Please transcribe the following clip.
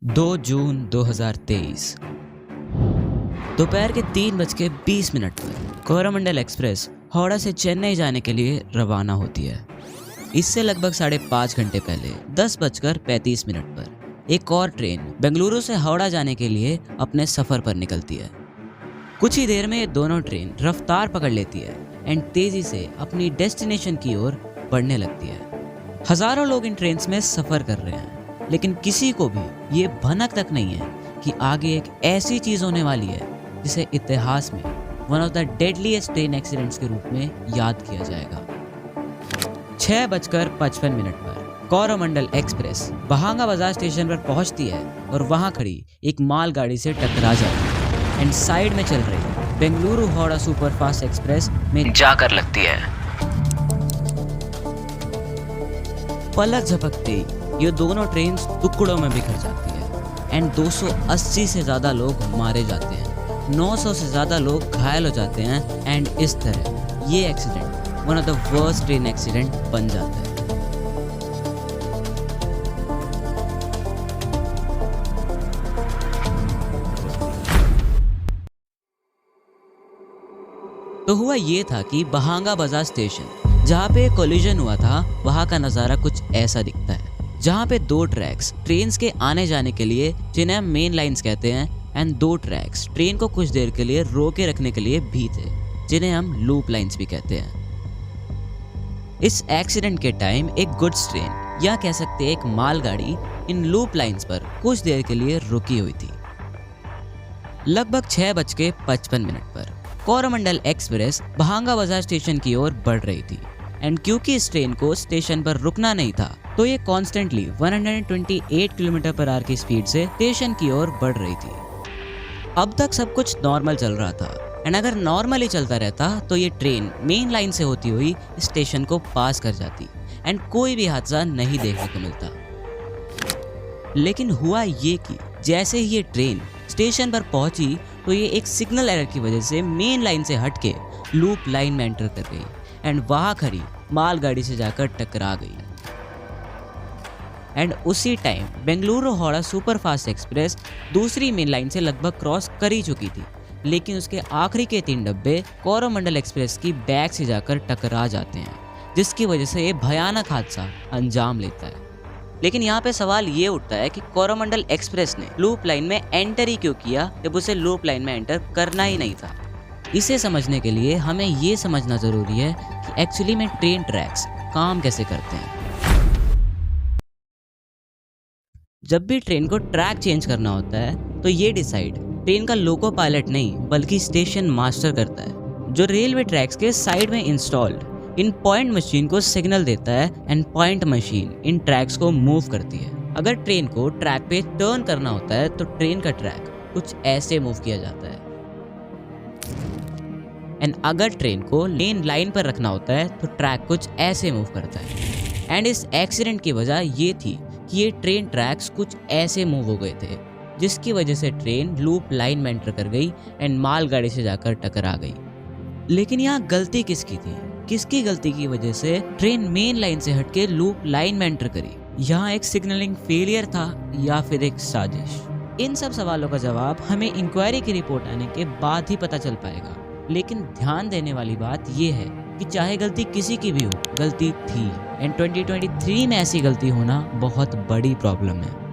2 जून 2023 दोपहर के 3:20 पर कोरोमंडल एक्सप्रेस हावड़ा से चेन्नई जाने के लिए रवाना होती है। इससे लगभग 5.5 घंटे पहले 10:35 पर एक और ट्रेन बेंगलुरु से हावड़ा जाने के लिए अपने सफ़र पर निकलती है। कुछ ही देर में ये दोनों ट्रेन रफ्तार पकड़ लेती है एंड तेज़ी से अपनी डेस्टिनेशन की ओर बढ़ने लगती है। हज़ारों लोग इन ट्रेन में सफ़र कर रहे हैं, लेकिन किसी को भी ये भनक तक नहीं है कि आगे एक ऐसी चीज़ होने वाली है जिसे इतिहास में one of the deadliest train accidents के रूप में याद किया जाएगा। 6:55 पर कोरोमंडल एक्सप्रेस बहांगा बाजार स्टेशन पर पहुंचती है और वहां खड़ी एक मालगाड़ी से टकरा जाती है एंड साइड में चल रही बेंगलुरु हावड़ा सुपरफास्ट एक्सप्रेस में जाकर लगती है। पलक झपकते ये दोनों ट्रेन टुकड़ों में बिखर जाती है एंड 280 से ज़्यादा लोग मारे जाते हैं, 900 से ज़्यादा लोग घायल हो जाते हैं एंड इस तरह ये accident one of the worst train accident बन जाता है। तो हुआ ये था कि बहांगा बाजार स्टेशन जहाँ पे कोलिजन हुआ था वहाँ का नज़ारा कुछ ऐसा दिखता है, जहाँ पे 2 ट्रैक्स ट्रेन के आने जाने के लिए जिन्हें हम मेन लाइंस कहते हैं एंड 2 ट्रैक्स ट्रेन को कुछ देर के लिए रोके रखने के लिए भी थे, जिन्हें हम लूप लाइंस भी कहते हैं। इस एक्सीडेंट के टाइम एक गुड्स ट्रेन या कह सकते हैं एक मालगाड़ी इन लूप लाइंस पर कुछ देर के लिए रुकी हुई थी। लगभग 6:55 पर कोरोमंडल एक्सप्रेस बहांगा बाजार स्टेशन की ओर बढ़ रही थी एंड क्योंकि इस ट्रेन को स्टेशन पर रुकना नहीं था तो ये कॉन्स्टेंटली 128 km/h की स्पीड से स्टेशन की ओर बढ़ रही थी। अब तक सब कुछ नॉर्मल चल रहा था एंड अगर नॉर्मली चलता रहता तो ये ट्रेन मेन लाइन से होती हुई स्टेशन को पास कर जाती एंड कोई भी हादसा नहीं देखने को मिलता। लेकिन हुआ ये कि जैसे ही ये ट्रेन स्टेशन पर पहुंची तो ये एक सिग्नल एरर की वजह से मेन लाइन से हटके लूप लाइन में एंटर कर गई एंड वहां खड़ी मालगाड़ी से जाकर टकरा गई। एंड उसी time Bengaluru Howrah superfast express दूसरी मेन लाइन से लगभग क्रॉस कर ही चुकी थी, लेकिन उसके आखिरी के 3 डब्बे कोरोमंडल एक्सप्रेस की बैक से जाकर टकरा जाते हैं, जिसकी वजह से ये भयानक हादसा अंजाम लेता है। लेकिन यहाँ पे सवाल ये उठता है कि कोरोमंडल एक्सप्रेस ने लूप लाइन में एंटर ही क्यों किया जब उसे लूप लाइन में एंटर करना ही नहीं था। इसे समझने के लिए हमें ये समझना ज़रूरी है कि एक्चुअली में ट्रेन ट्रैक्स काम कैसे करते हैं। जब भी ट्रेन को ट्रैक चेंज करना होता है तो ये डिसाइड ट्रेन का लोको पायलट नहीं बल्कि स्टेशन मास्टर करता है, जो रेलवे ट्रैक्स के साइड में इंस्टॉल्ड इन पॉइंट मशीन को सिग्नल देता है and point machine in tracks को मूव करती है। अगर ट्रेन को ट्रैक पे टर्न करना होता है तो ट्रेन का ट्रैक कुछ ऐसे मूव किया जाता है एंड अगर ट्रेन को लेन लाइन पर रखना होता है तो ट्रैक कुछ ऐसे मूव करता है। एंड इस एक्सीडेंट की वजह ये थी कि ये ट्रेन ट्रैक्स कुछ ऐसे मूव हो गए थे, जिसकी वजह से ट्रेन लूप लाइन में एंटर कर गई एंड मालगाड़ी से जाकर टकरा गई। लेकिन यहाँ गलती किसकी थी? किसकी गलती की वजह से ट्रेन मेन लाइन से हटके लूप लाइन में एंटर करी? यहाँ एक सिग्नलिंग फेलियर था या फिर एक साजिश? इन सब सवालों का जवाब हमें इंक्वायरी की रिपोर्ट आने के बाद ही पता चल पाएगा। लेकिन ध्यान देने वाली बात यह है कि चाहे गलती किसी की भी हो, गलती थी एंड 2023 में ऐसी गलती होना बहुत बड़ी प्रॉब्लम है।